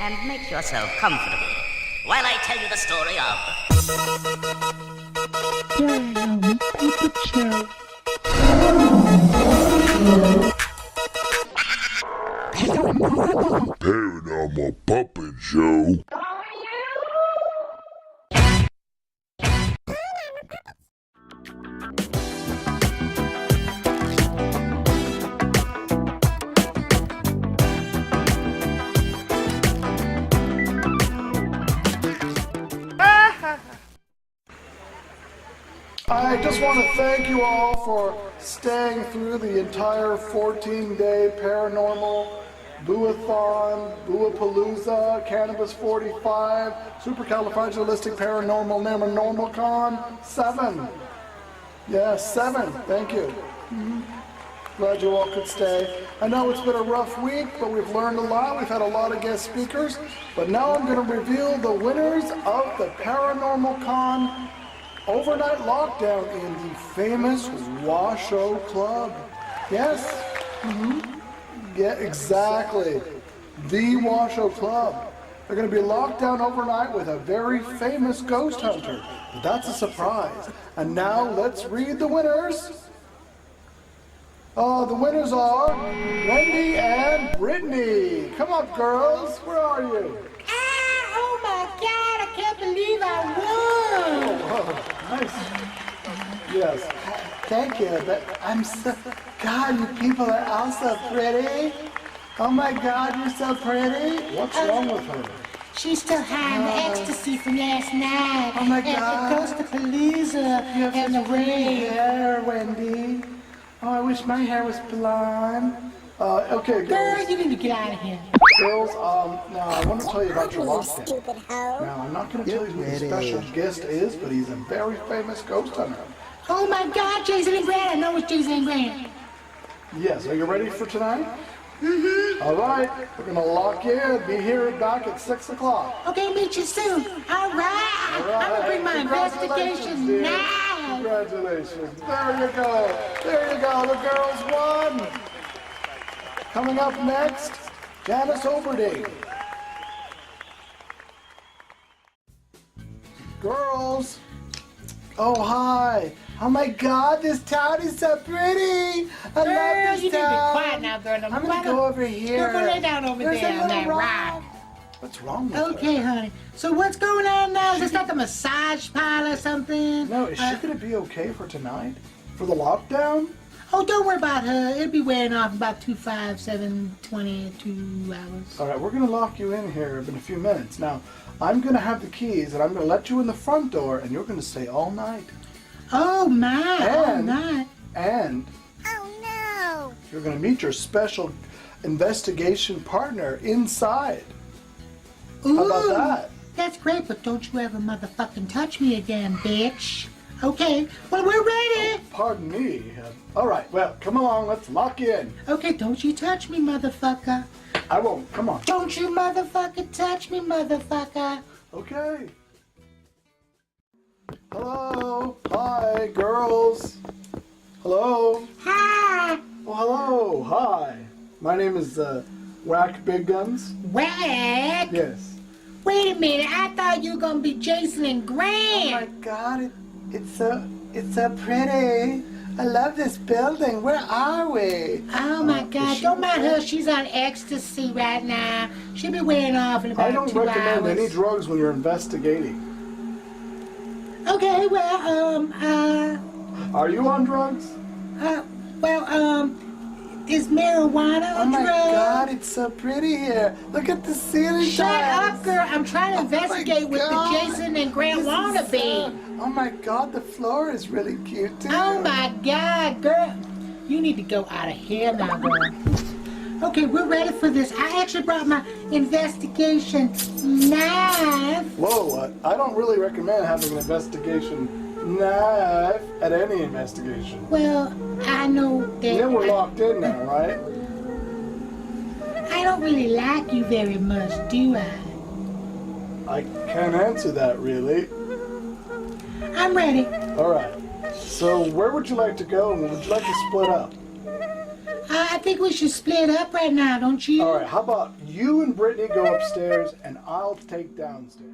and make yourself comfortable while I tell you the story of... Paranormal Puppet Show. Paranormal Puppet Show. I just want to thank you all for staying through the entire 14-day paranormal Boo-a-thon, Boo-a-palooza, Cannabis 45, Supercalifragilistic Paranormal Normalcon 7. Yes, 7. Thank you. Glad you all could stay. I know it's been a rough week, but we've learned a lot. We've had a lot of guest speakers. But now I'm going to reveal the winners of the Paranormal Con overnight lockdown in the famous Washoe Club. Yes. Yeah, exactly. The Washoe Club. They're going to be locked down overnight with a very famous ghost hunter. But that's a surprise. And now let's read the winners. The winners are Wendee and Britanee. Come up, girls. Where are you? Oh my God, I can't believe I won! Oh, nice. Yes. Thank you. But I'm so... God, you people are all so pretty. Oh my God, you're so pretty. What's wrong with her? She's still high on the ecstasy from last night. Oh my God. And it goes to Palooza and the rain. Hair, Wendee. Oh, I wish my hair was blonde. Okay, girls. Girl, you need to get out of here. Girls, now I want to tell you about your lockdown. Stupid hoe. Now, I'm not going to tell you who the special guest is, but he's a very famous ghost hunter. Oh my God, Jason and Grant. I know it's Jason and Grant. Yes, are you ready for tonight? All right, we're going to lock in. Be here back at 6 o'clock. Okay, meet you soon. All right. I'm going to bring my investigation dear. now. Congratulations. There you go. There you go. The girls won. Coming up next, Janice Overding. Girls. Oh, hi. Oh my God, this town is so pretty. I love Girl, this you need to be town. quiet now, girl. I'm going to go over here. Girl, go lay down over There's there a on little that rock. What's wrong with her? Okay, honey. So what's going on now? Is this like a massage pile or something? No, is she going to be okay for tonight? For the lockdown? Oh, don't worry about her. It'll be wearing off in about 2 hours. All right, we're going to lock you in here in a few minutes. Now, I'm going to have the keys, and I'm going to let you in the front door, and you're going to stay all night. Oh, my. All night. And Oh no! you're going to meet your special investigation partner inside. Ooh, How about that? That's great, but don't you ever motherfucking touch me again, bitch. Okay, well, we're ready. Pardon me. All right, well, come along. Let's lock you in. Okay, don't you touch me, motherfucker. I won't. Come on. Don't you motherfucker touch me, motherfucker. Okay. Hello. Hi, girls. Hello. Hi. Oh, hello. Hi. My name is Whack Big Guns. Whack. Yes. Wait a minute, I thought you were gonna be Jason and Oh my Grant. God, it's so pretty. I love this building. Where are we? Oh my God, don't mind her. She's on ecstasy right now. She'll be wearing off in about I don't 2 recommend hours. any drugs when you're investigating. Okay, well, Are you on drugs? is marijuana a Oh my drug? God, it's so pretty here. Look at the ceiling Shut tiles. up, girl. I'm trying to investigate with the God. Jason and Grant This is wannabe. Oh my God, the floor is really cute too. Oh my God, girl. You need to go out of here now, girl. Okay, we're ready for this. I actually brought my investigation knife. Whoa, I don't really recommend having an investigation knife at any investigation. Well, I know that Yeah, we're locked in now, right? I don't really like you very much, do I? I can't answer that really. I'm ready. All right. So where would you like to go, and would you like to split up? think we should split up right now, don't you? All right, how about you and Brittany go upstairs and I'll take downstairs?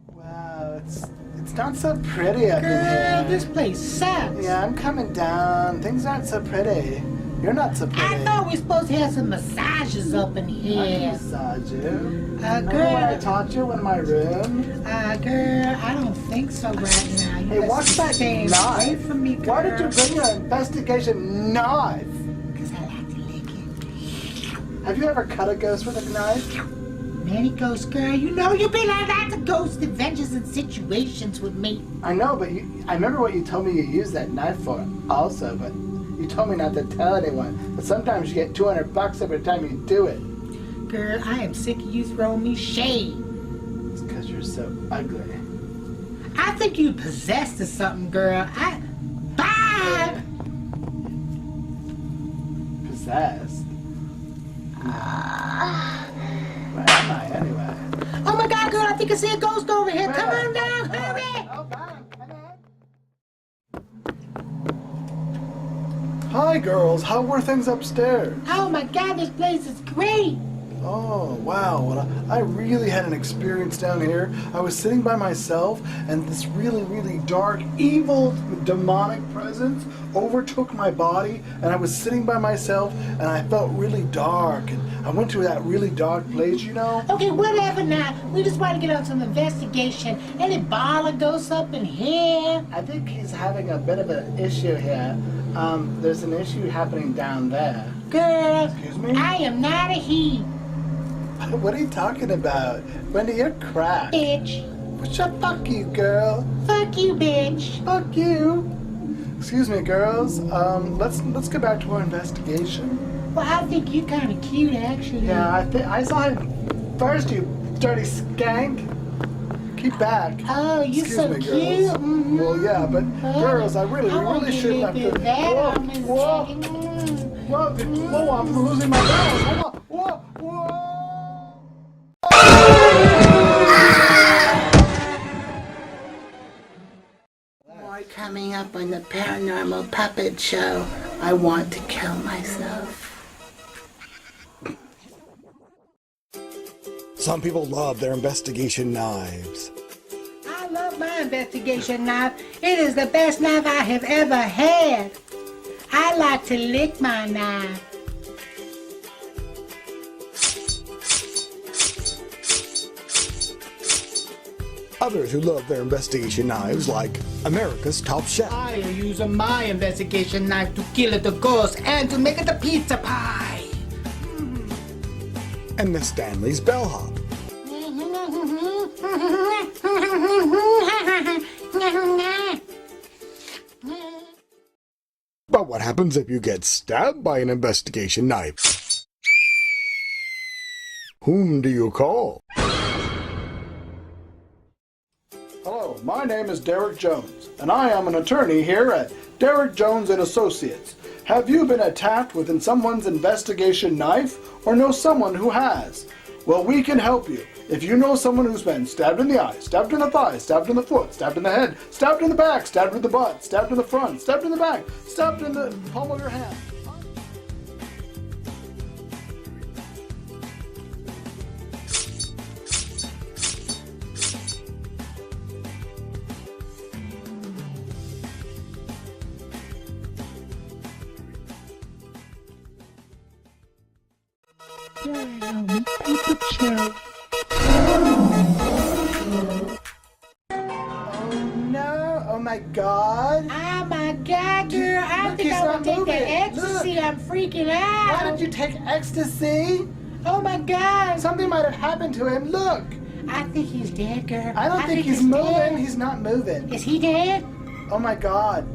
Wow, it's not so pretty up in Girl, here. this place sucks. Yeah, I'm coming down. Things aren't so pretty. You're not so pretty. I thought we were supposed to have some massages up in I can here. massage you. Girl. Remember when I taught you in my room? Girl, I don't think so right now. You Hey, must watch that stay knife. away from me, girl. Why did you bring your investigation knife? Because I like to lick it. Have you ever cut a ghost with a knife? Many ghosts, girl. You know you've been on lots of ghost adventures and situations with me. I know, but I remember what you told me you used that knife for also, but you told me not to tell anyone. But sometimes you get $200 every time you do it. Girl, I am sick of you throwing me shade. It's because you're so ugly. I think you possessed or something, girl. Bye! Possessed? Where am I anyway? Oh my God, girl, I think I see a ghost over here. Come Where? on down, hurry! Oh, bye. Hi, girls. How were things upstairs? Oh my God, this place is great. Oh, wow. Well, I really had an experience down here. I was sitting by myself, and this really, really dark, evil, demonic presence overtook my body, and I was sitting by myself, and I felt really dark, and I went to that really dark place, you know? Okay, whatever now. We just want to get on some investigation. Any baller ghosts up in here? I think he's having a bit of an issue here. There's an issue happening down there. Girl, Excuse me? I am not a he, What are you talking about? Wendy, you're crap. bitch. Fuck you, girl. Fuck you, bitch. Fuck you. Excuse me, girls. Let's get back to our investigation. Well, I think you're kind of cute, actually. Yeah, I saw him first, you dirty skank. Keep back. Oh, you're Excuse so me, cute. girls. Mhm. Well, yeah, but girls, I want really you shouldn't to have do to. that Whoa, on Miss whoa, Jackie. Mm. whoa, I'm losing my balance. Hold on. Whoa. More coming up on the Paranormal Puppet Show. I want to kill myself. Some people love their investigation knives. I love my investigation knife. It is the best knife I have ever had. I like to lick my knife. Others who love their investigation knives like America's Top Chef. I am using my investigation knife to kill the ghost and to make it a pizza pie. And Miss Stanley's bellhop. But what happens if you get stabbed by an investigation knife? Whom do you call? Hello, my name is Derek Jones, and I am an attorney here at Derek Jones and Associates. Have you been attacked with someone's investigation knife, or know someone who has? Well, we can help you. If you know someone who's been stabbed in the eye, stabbed in the thigh, stabbed in the foot, stabbed in the head, stabbed in the back, stabbed in the butt, stabbed in the front, stabbed in the back, stabbed in the palm of your hand. Paranormal Puppet Show. Oh no, oh my god. Oh my God, girl. I Look, think he's I not will take the moving. ecstasy. I'm freaking out. Why did you take ecstasy? Oh my God. Something might have happened to him. Look, I think he's dead, girl. I don't think he's moving. dead. He's not moving. Is he dead? Oh my god.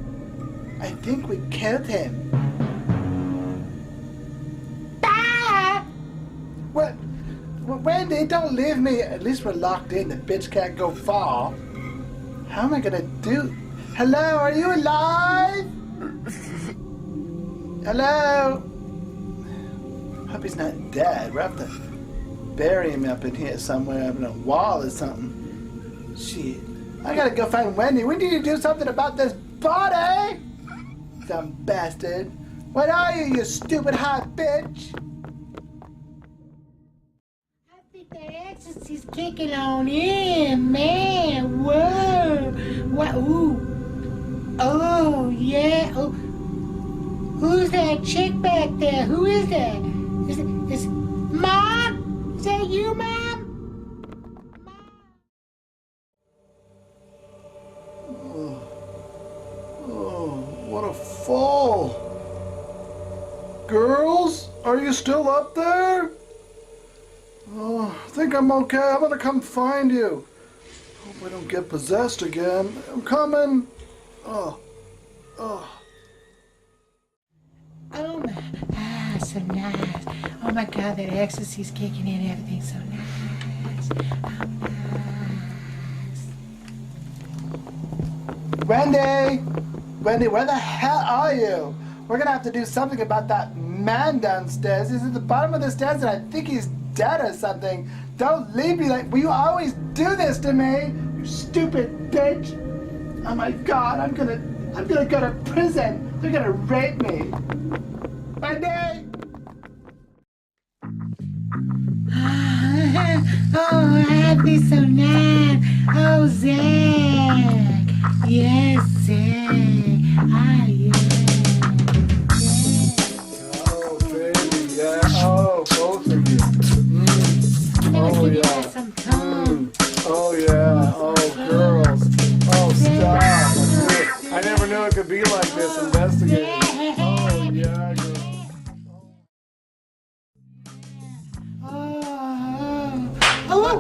I think we killed him. Ah! What? Wendy, don't leave me. At least we're locked in. The bitch can't go far. How am I gonna do? Hello, are you alive? Hello? Hope he's not dead. We'll have to bury him up in here somewhere, up in a wall or something. Shit. I gotta go find Wendy. We need to do something about this body! Some bastard. What are you, you stupid hot bitch? I think that ecstasy kicking on in, man. Whoa. What? Ooh. Oh, yeah. Oh. Who's that chick back there? Who is that? Is Mom? Is that you, Mom? Oh, what a fall. Girls, are you still up there? Oh, I think I'm okay. I'm gonna come find you. Hope I don't get possessed again. I'm coming. Oh. Oh, so nice. Oh my God, that ecstasy's kicking in. Everything's so nice. Oh, nice. Wendee, where the hell are you? We're gonna have to do something about that man downstairs. He's at the bottom of the stairs and I think he's dead or something. Don't leave me like, will you always do this to me? You stupid bitch. Oh my God, I'm gonna go to prison. They're gonna rape me. Wendee! Oh, I'd be so nice. Oh, Zach. Yes, Zach. Ah, yeah. Oh, baby, yeah. Oh, both of you. Oh, yeah. Some tongue. Oh, yeah. Oh, girls. Oh, stop. I never knew it could be like this investigating. Oh, yeah, girl. Oh,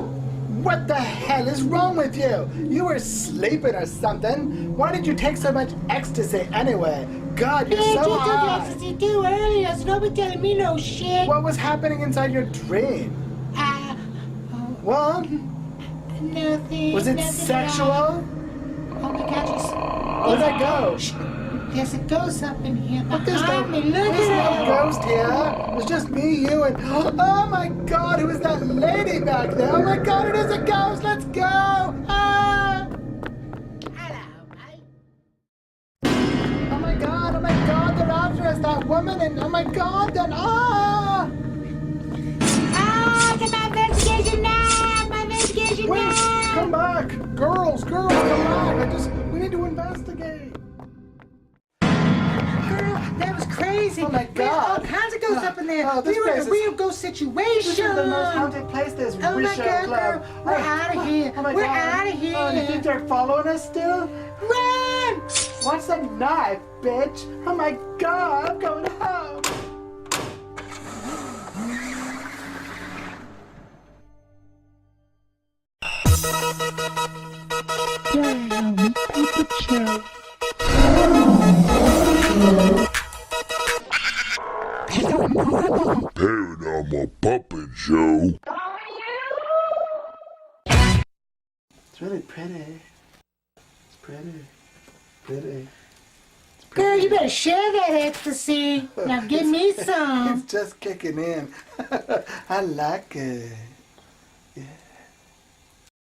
what the hell is wrong with you? You were sleeping or something. Why did you take so much ecstasy anyway? God, you're so high. Ecstasy too earlier, so don't be telling me no shit. What was happening inside your dream? What? Nothing. Was it nothing sexual? at all. Oh my God, Where'd that go? there's a ghost up in here There's behind me. Look no at it. ghost here. It's just me, you, and oh my God, who is that lady back there? Oh my God, it is a ghost. Let's go. Ah. Hello, mate. Oh my God, they're after us. That woman, and oh my God, then Ah, get my investigation now. My investigation wait, now. come back, girls, come back. We need to investigate. Girl, that was crazy. Oh my There's all God. kinds of ghosts up in there. Oh, this We were in place a is- real ghost situation. This is the most haunted place, this Oh my Washoe God, Club. girl, we're out of here. Oh my We're God. out of here. Oh, you think they're following us still? Run! What's the knife, bitch? Oh my God, I'm going home. Paranormal Puppet Show. Paranormal Puppet Show. It's really pretty. It's pretty. Girl, you better share that ecstasy. Now give me some. It's just kicking in. I like it.